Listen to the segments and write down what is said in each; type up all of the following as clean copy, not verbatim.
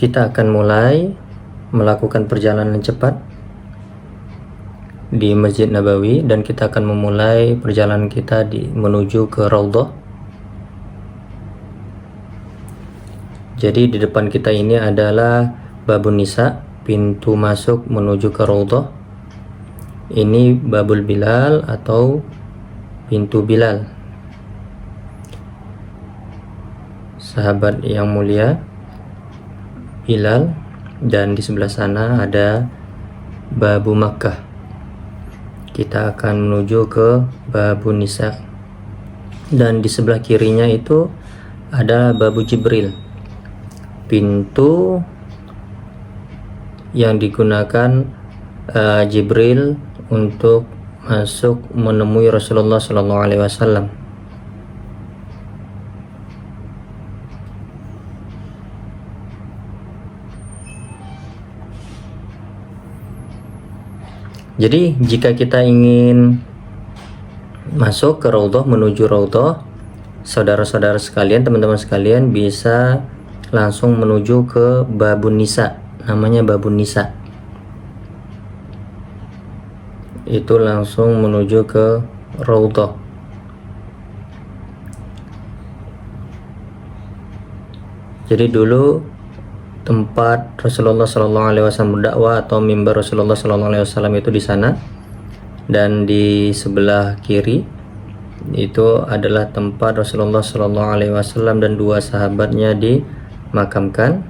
kita akan mulai melakukan perjalanan cepat di Masjid Nabawi, dan kita akan memulai perjalanan kita menuju ke Raudhah. Jadi di depan kita ini adalah Babun Nisa, pintu masuk menuju ke Raudhah. Ini Babul Bilal atau pintu Bilal. Sahabat yang mulia Bilal, dan di sebelah sana ada Babu Makkah. Kita akan menuju ke Babun Nisa, dan di sebelah kirinya itu ada Babu Jibril, pintu yang digunakan Jibril untuk masuk menemui Rasulullah SAW. Jadi jika kita ingin masuk ke Raudhah, menuju Raudhah, saudara-saudara sekalian, teman-teman sekalian bisa langsung menuju ke Babun Nisa. Namanya Babun Nisa. Itu langsung menuju ke Raudhah. Jadi dulu tempat Rasulullah SAW berdakwah atau mimbar Rasulullah SAW itu di sana, dan di sebelah kiri itu adalah tempat Rasulullah SAW dan dua sahabatnya dimakamkan.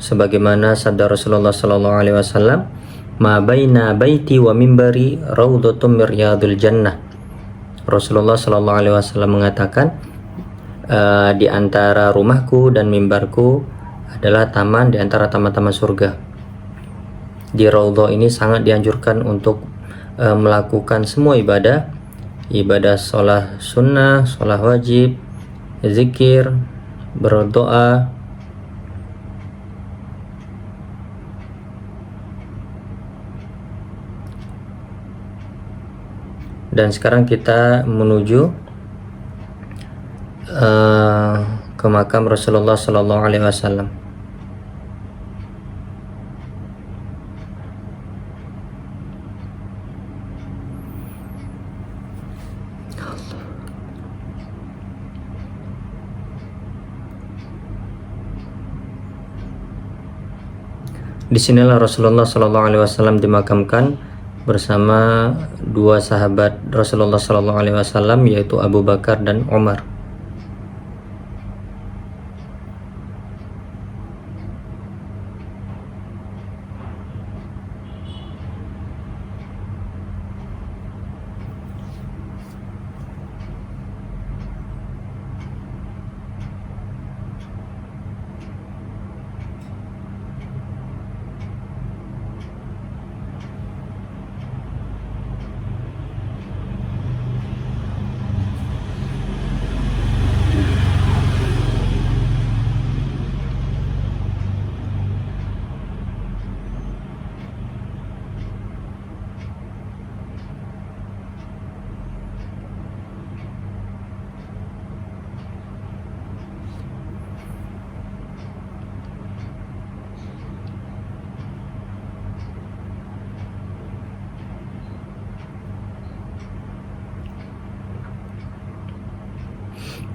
Sebagaimana sabda Rasulullah SAW, "Ma baina baiti wa mimbari raudhatun min riyadil jannah." Rasulullah SAW mengatakan, di antara rumahku dan mimbarku adalah taman di antara taman-taman surga. Di Raudhah ini sangat dianjurkan untuk melakukan semua ibadah sholat sunnah, sholat wajib, zikir, berdoa. Dan sekarang kita menuju ke makam Rasulullah SAW. Disinilah Rasulullah SAW dimakamkan bersama dua sahabat Rasulullah SAW, yaitu Abu Bakar dan Umar.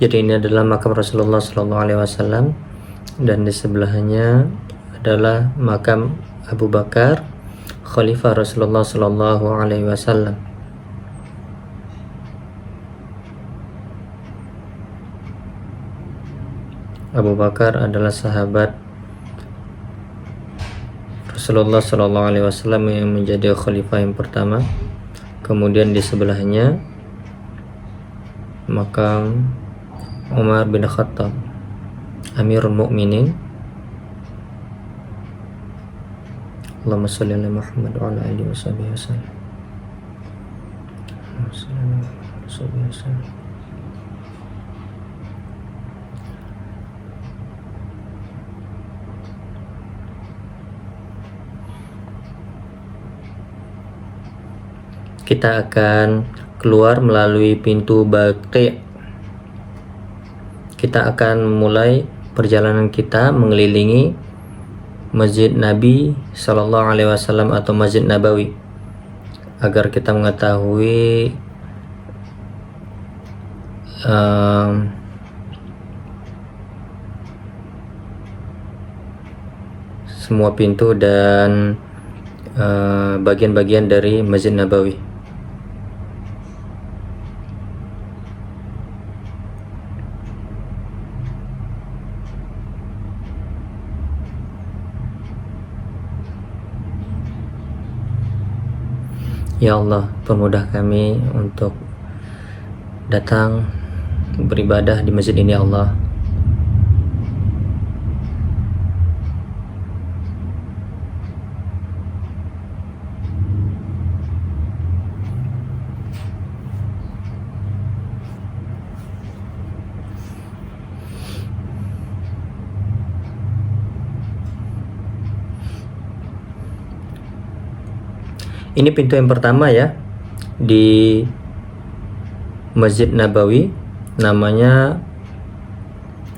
Jadi ini adalah makam Rasulullah SAW, dan di sebelahnya adalah makam Abu Bakar, Khalifah Rasulullah SAW. Abu Bakar adalah sahabat Rasulullah SAW yang menjadi Khalifah yang pertama. Kemudian di sebelahnya makam Umar bin Khattab, Amirul Mukminin. Allahumma sholli ala Muhammad wa ala alihi wasallam. Kita akan keluar melalui pintu Baqi'. Kita akan mulai perjalanan kita mengelilingi Masjid Nabi Sallallahu Alaihi Wasallam atau Masjid Nabawi, agar kita mengetahui semua pintu dan bagian-bagian dari Masjid Nabawi. Ya Allah, permudah kami untuk datang beribadah di masjid ini, ya Allah. Ini pintu yang pertama ya di Masjid Nabawi, namanya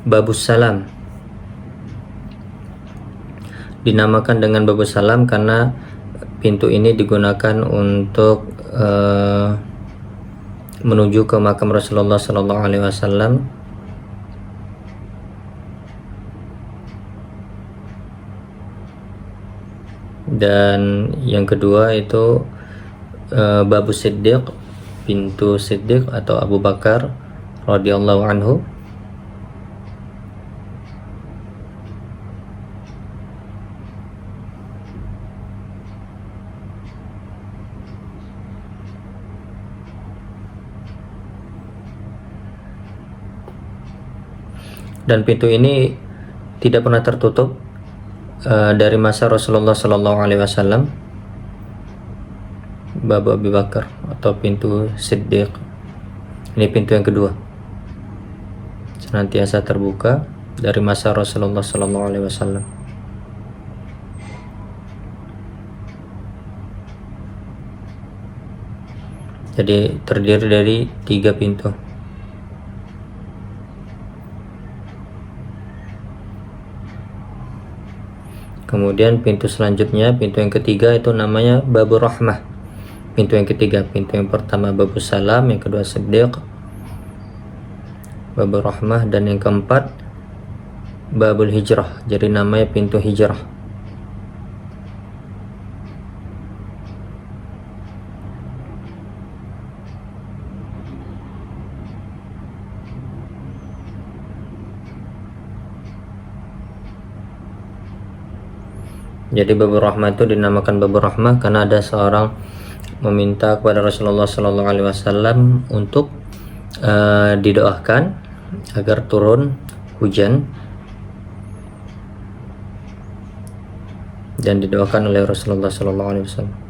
Babus Salam. Dinamakan dengan Babus Salam karena pintu ini digunakan untuk menuju ke makam Rasulullah Sallallahu Alaihi Wasallam. Dan yang kedua itu Babu Siddiq, pintu Siddiq atau Abu Bakar radhiyallahu anhu. Dan pintu ini tidak pernah tertutup dari masa Rasulullah Sallallahu Alaihi Wasallam. Babu Abu Bakar atau pintu Siddiq, ini pintu yang kedua, senantiasa terbuka dari masa Rasulullah Sallallahu Alaihi Wasallam. Jadi terdiri dari 3 pintu. Kemudian pintu selanjutnya, pintu yang ketiga itu namanya Babur Rahmah. Pintu yang ketiga, pintu yang pertama Babus Salam, yang kedua Siddiq, Babur Rahmah, dan yang keempat Babul Hijrah. Jadi namanya pintu hijrah. Jadi Babur Rahmah itu dinamakan Babur Rahmah karena ada seorang meminta kepada Rasulullah Sallallahu Alaihi Wasallam untuk didoakan agar turun hujan, dan didoakan oleh Rasulullah Sallallahu Alaihi Wasallam.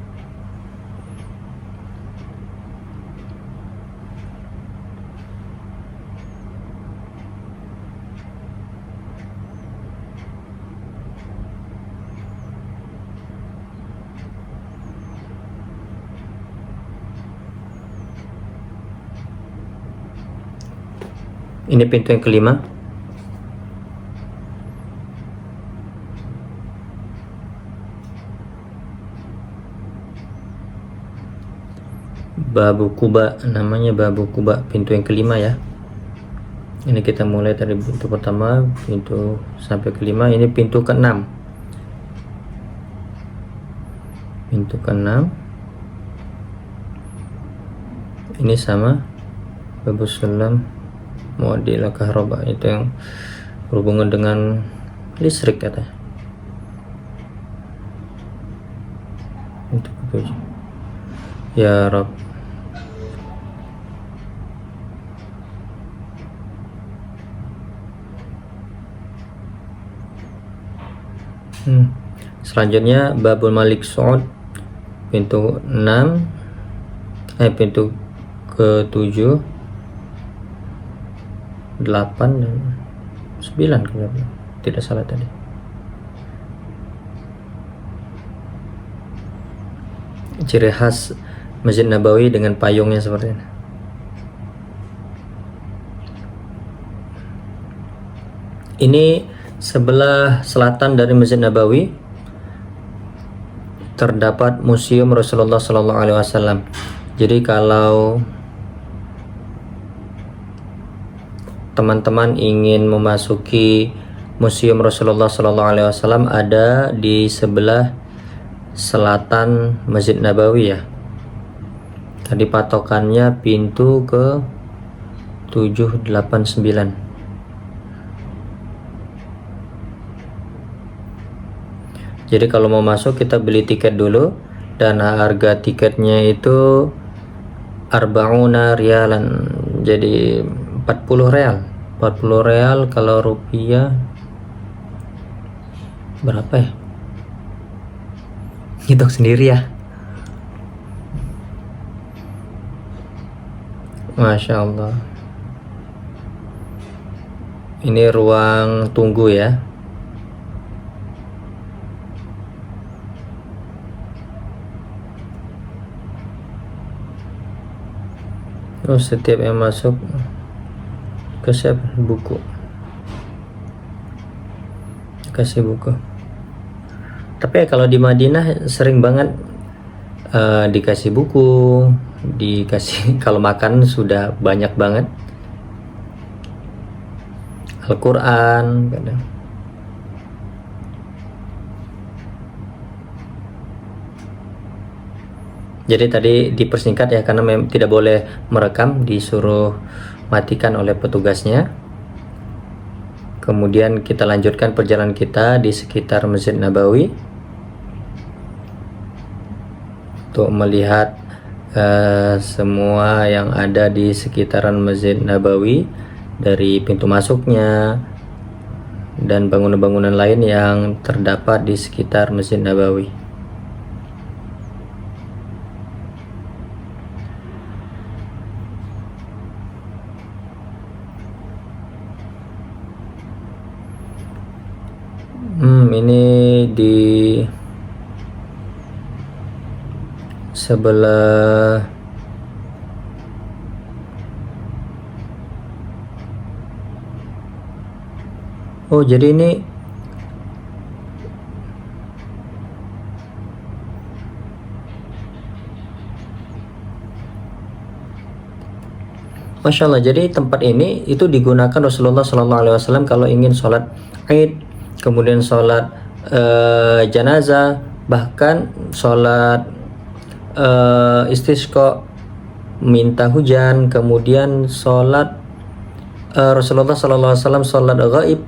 Ini pintu yang kelima. Babu Quba, namanya Babu Quba, pintu yang kelima ya. Ini kita mulai dari pintu pertama, pintu sampai kelima. Ini pintu keenam. Pintu keenam. Ini sama Babu Salam Muadil Kahraba, itu yang berhubungan dengan listrik kata. Untuk ketujuh. Ya Rabb. Selanjutnya Babul Malik Saud, pintu 6, pintu ke-7, 8 dan 9 kalau tidak salah tadi. Ciri khas Masjid Nabawi dengan payungnya seperti ini. Ini sebelah selatan dari Masjid Nabawi terdapat Museum Rasulullah Sallallahu Alaihi Wasallam. Jadi kalau teman-teman ingin memasuki Museum Rasulullah Sallallahu Alaihi Wasallam, ada di sebelah selatan Masjid Nabawi ya. Tadi patokannya pintu ke 789. Jadi kalau mau masuk kita beli tiket dulu, dan harga tiketnya itu arba'una rialan. Jadi 40 real. 40 real kalau rupiah berapa ya? Hitung sendiri ya. Masya Allah. Ini ruang tunggu ya. Terus setiap yang masuk kasih buku, kasih buku. Tapi ya kalau di Madinah sering banget dikasih buku, dikasih kalau makan sudah banyak banget Al-Quran kadang. Jadi tadi dipersingkat ya, karena tidak boleh merekam, disuruh matikan oleh petugasnya. Kemudian kita lanjutkan perjalanan kita di sekitar Masjid Nabawi untuk melihat semua yang ada di sekitaran Masjid Nabawi, dari pintu masuknya dan bangunan-bangunan lain yang terdapat di sekitar Masjid Nabawi. Ini di sebelah jadi ini Masya Allah. Jadi tempat ini itu digunakan Rasulullah Sallallahu Alaihi Wasallam kalau ingin sholat Id, kemudian sholat janazah, bahkan sholat istisqa, minta hujan, kemudian sholat Rasulullah Sallallahu Alaihi Wasallam sholat gaib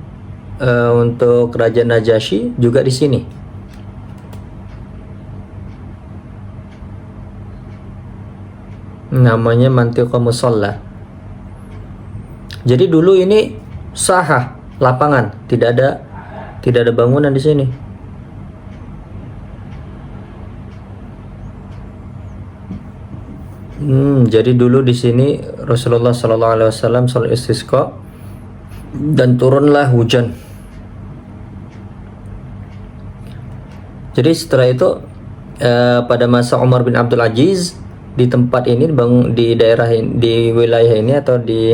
untuk Raja Najasyi juga di sini. Namanya Mantiqa Musalla. Jadi dulu ini sahah, lapangan, tidak ada bangunan di sini. Jadi dulu di sini Rasulullah Sallallahu Alaihi Wasallam sholat istisqa dan turunlah hujan. Jadi setelah itu pada masa Umar bin Abdul Aziz, di tempat ini, di daerah ini, di wilayah ini atau di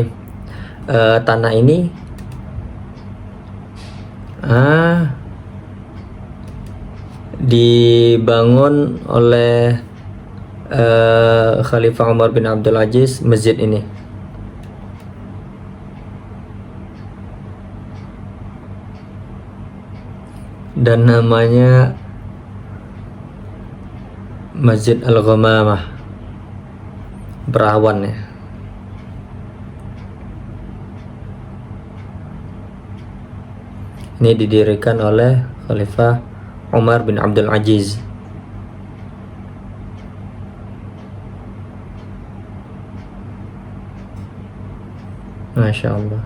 tanah ini dibangun oleh Khalifah Umar bin Abdul Aziz masjid ini. Dan namanya Masjid Al-Ghamamah, berawan ya. Ini didirikan oleh Khalifah Umar bin Abdul Aziz. Masya Allah.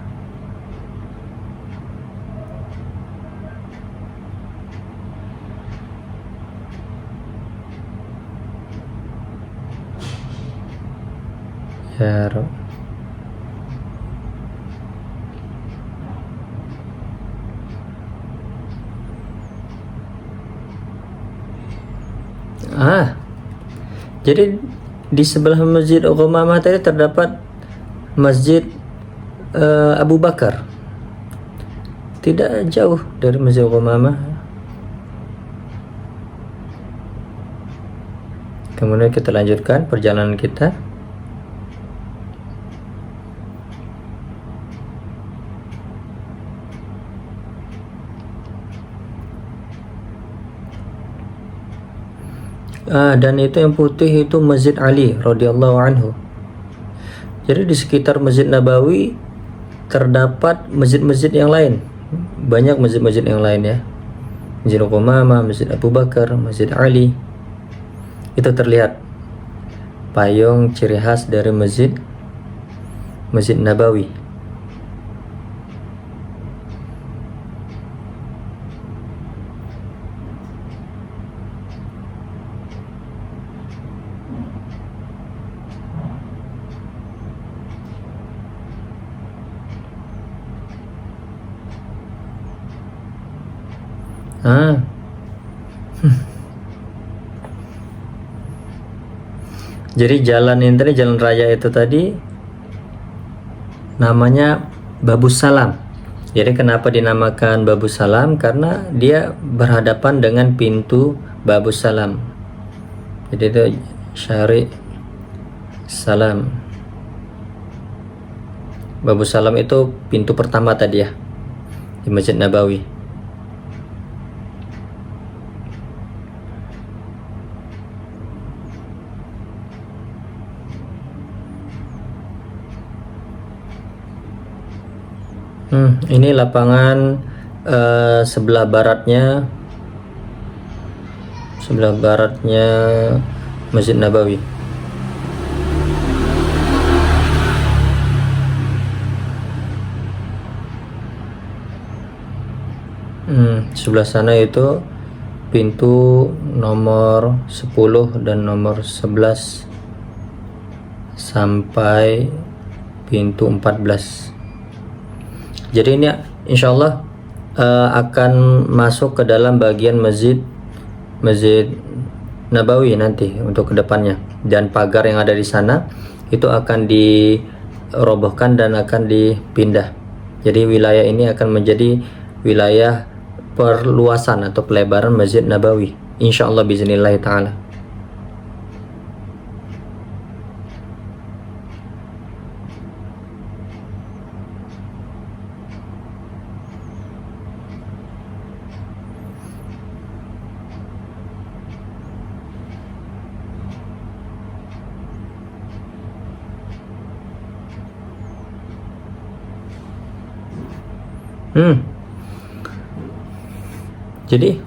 Ya Rabb. Jadi di sebelah Masjid Al-Ghamamah tadi terdapat Masjid Abu Bakar. tidak jauh dari Masjid Qumamah. Kemudian kita lanjutkan perjalanan kita. Dan itu yang putih itu Masjid Ali radhiyallahu anhu. Jadi di sekitar Masjid Nabawi terdapat masjid-masjid yang lain. Banyak masjid-masjid yang lain ya. Masjid Qumamah, Masjid Abu Bakar, Masjid Ali. Itu terlihat payung ciri khas dari Masjid Nabawi. Jadi jalan ini, jalan raya itu tadi namanya Babus Salam. Jadi kenapa dinamakan Babus Salam? Karena dia berhadapan dengan pintu Babus Salam. Jadi itu Syari Salam. Babus Salam itu pintu pertama tadi ya di Masjid Nabawi. Ini lapangan sebelah baratnya Masjid Nabawi. Sebelah sana itu pintu nomor 10 dan nomor 11 sampai pintu 14. Jadi ini insyaallah akan masuk ke dalam bagian Masjid Nabawi nanti untuk kedepannya, dan pagar yang ada di sana itu akan dirobohkan dan akan dipindah. Jadi wilayah ini akan menjadi wilayah perluasan atau pelebaran Masjid Nabawi insyaallah biiznillah taala. Jadi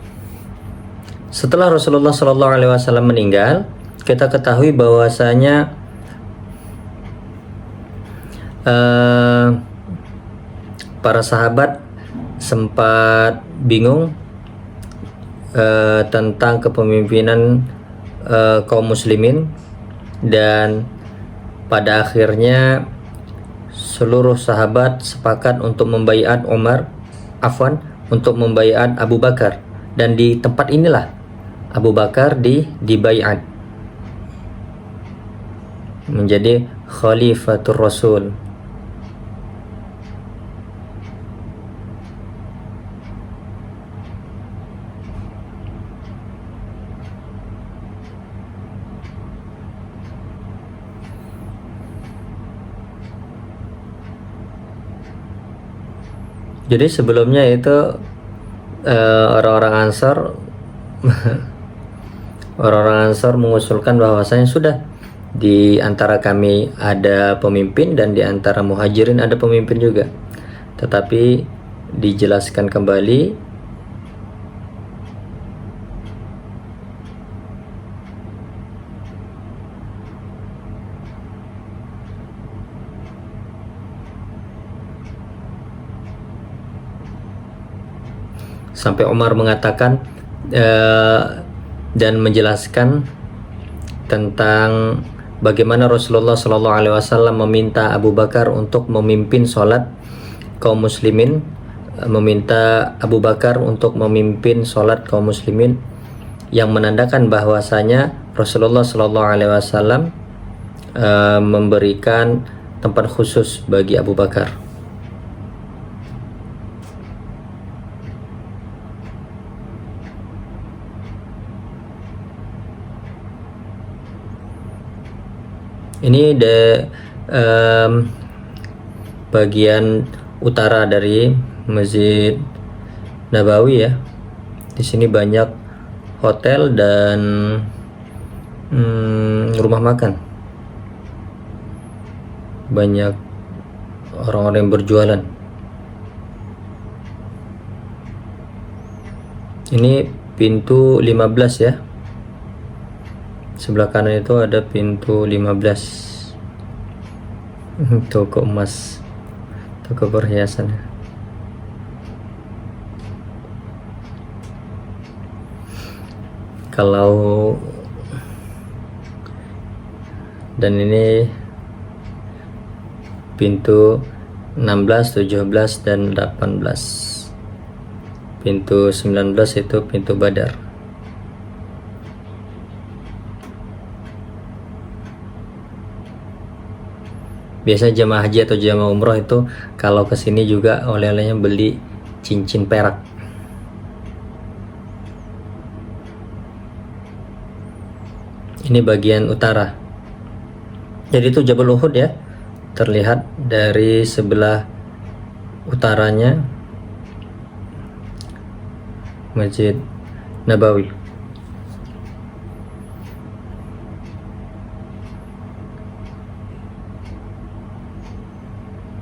setelah Rasulullah Shallallahu Alaihi Wasallam meninggal, kita ketahui bahwasanya para sahabat sempat bingung tentang kepemimpinan kaum muslimin, dan pada akhirnya seluruh sahabat sepakat untuk membaiat untuk membaiat Abu Bakar, dan di tempat inilah Abu Bakar dibaiat menjadi Khalifatul Rasul. Jadi sebelumnya itu orang-orang Ansar mengusulkan bahwasanya sudah di antara kami ada pemimpin dan di antara Muhajirin ada pemimpin juga. Tetapi dijelaskan kembali sampai Umar mengatakan dan menjelaskan tentang bagaimana Rasulullah Shallallahu Alaihi Wasallam meminta Abu Bakar untuk memimpin sholat kaum muslimin, meminta Abu Bakar untuk memimpin sholat kaum muslimin, yang menandakan bahwasanya Rasulullah Shallallahu Alaihi Wasallam memberikan tempat khusus bagi Abu Bakar. Ini bagian utara dari Masjid Nabawi ya. Di sini banyak hotel dan rumah makan. Banyak orang-orang yang berjualan. Ini pintu 15 ya. Sebelah kanan itu ada pintu 15. Toko emas, toko perhiasan. Kalau dan ini pintu 16, 17 dan 18. Pintu 19 itu pintu Badar. Biasa jamaah haji atau jamaah umroh itu kalau kesini juga oleh-olehnya beli cincin perak. Ini bagian utara. Jadi itu Jabal Uhud ya, terlihat dari sebelah utaranya Masjid Nabawi.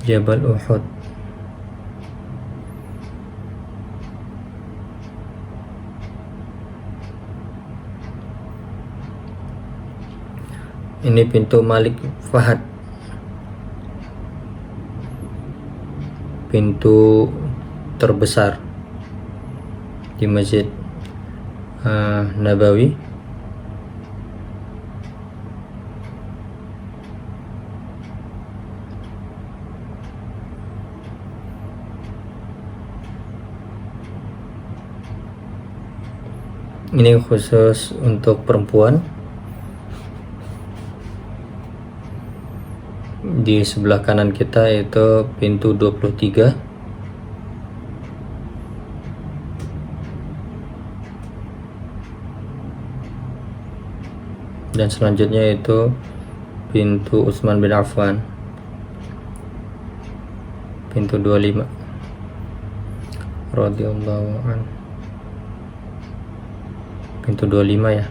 Jabal Uhud. Ini pintu Malik Fahad, pintu terbesar di Masjid Nabawi. Ini khusus untuk perempuan. Di sebelah kanan kita itu pintu 23. Dan selanjutnya itu pintu Utsman bin Affan, pintu 25 radhiyallahu an. Pintu 25 ya.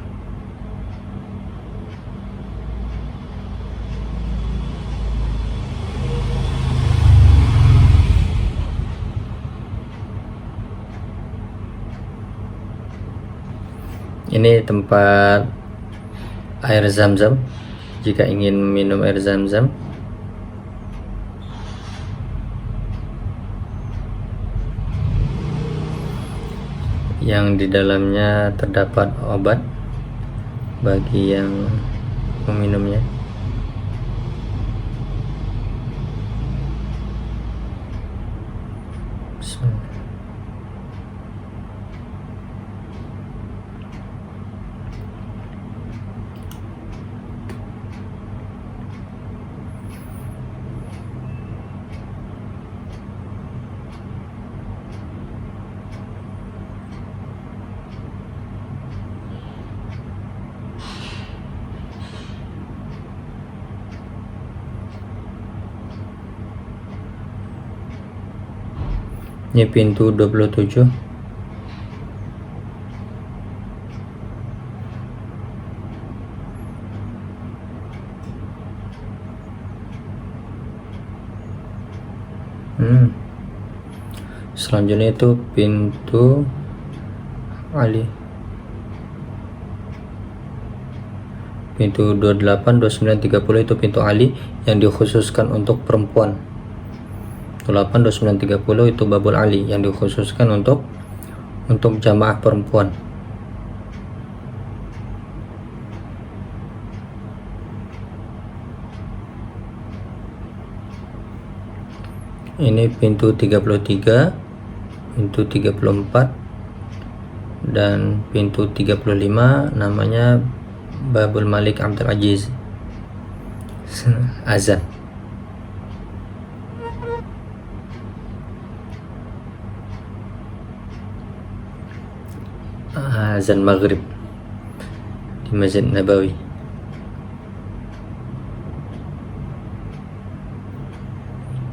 Ini tempat air zam-zam jika ingin minum air zam-zam. Yang di dalamnya terdapat obat bagi yang meminumnya. Ini pintu 27. Selanjutnya itu pintu Ali. Pintu 28, 29, 30 itu pintu Ali yang dikhususkan untuk perempuan. 28, 29, 30 itu Babul Ali yang dikhususkan untuk jamaah perempuan. Ini pintu 33, pintu 34 dan pintu 35 namanya Babul Malik Abdul Aziz. Azan. Azan maghrib di Masjid Nabawi.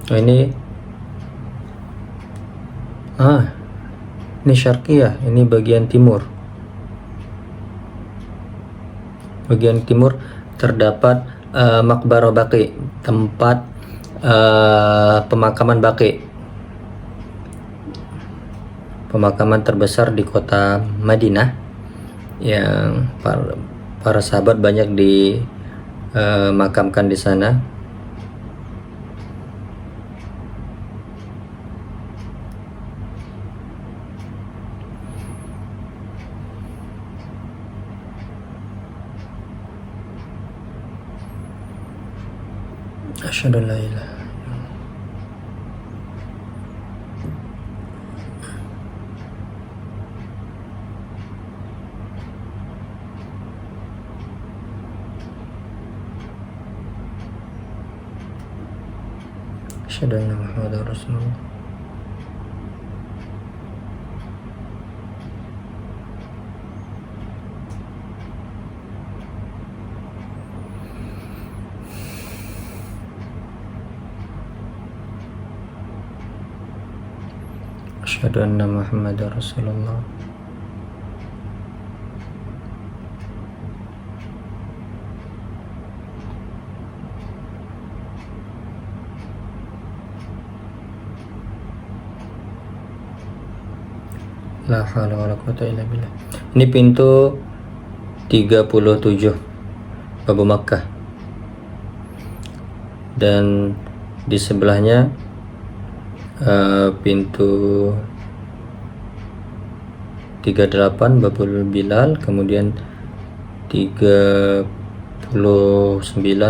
Oh, ini Syarqiyah, ini bagian timur. Bagian timur terdapat Maqbarah Baqi, tempat pemakaman Baqi, pemakaman terbesar di kota Madinah, yang para sahabat banyak dimakamkan di sana. Asyhadu an la ilaha asyhadu anna Muhammadar Rasulullah. Asyhadu anna Muhammadar Rasulullah. La haula wala quwwata illa billah. Ini pintu 37 Babu Makkah. Dan di sebelahnya pintu 38 Babul Bilal, kemudian 39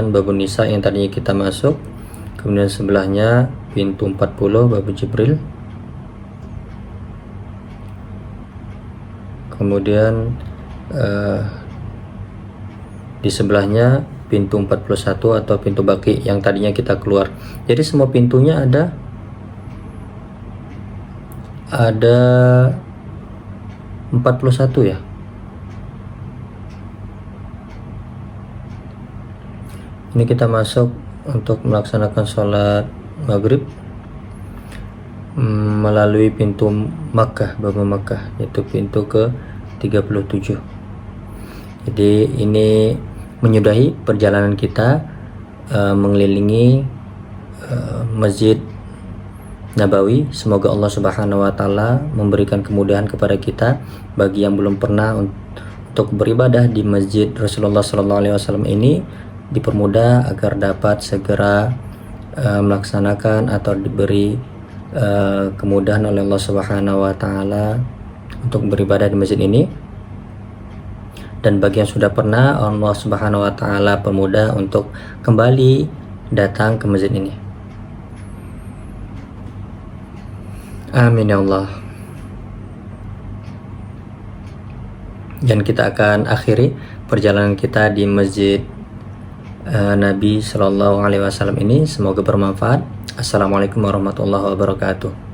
Babu Nisa yang tadinya kita masuk, kemudian sebelahnya pintu 40 Babu Jibril, kemudian di sebelahnya pintu 41 atau pintu Baqi yang tadinya kita keluar. Jadi semua pintunya ada 41 ya. Ini kita masuk untuk melaksanakan sholat maghrib melalui pintu Makkah, Babu Makkah, yaitu pintu ke 37. Jadi ini menyudahi perjalanan kita mengelilingi Masjid Nabawi. Semoga Allah Subhanahu wa taala memberikan kemudahan kepada kita bagi yang belum pernah untuk beribadah di Masjid Rasulullah sallallahu alaihi wasallam ini, dipermudah agar dapat segera melaksanakan atau diberi kemudahan oleh Allah Subhanahu wa taala untuk beribadah di masjid ini. Dan bagi yang sudah pernah, Allah Subhanahu wa taala permudah untuk kembali datang ke masjid ini. Amin ya Allah. Dan kita akan akhiri perjalanan kita di Masjid Nabi Sallallahu Alaihi Wasallam ini. Semoga bermanfaat. Assalamualaikum warahmatullahi wabarakatuh.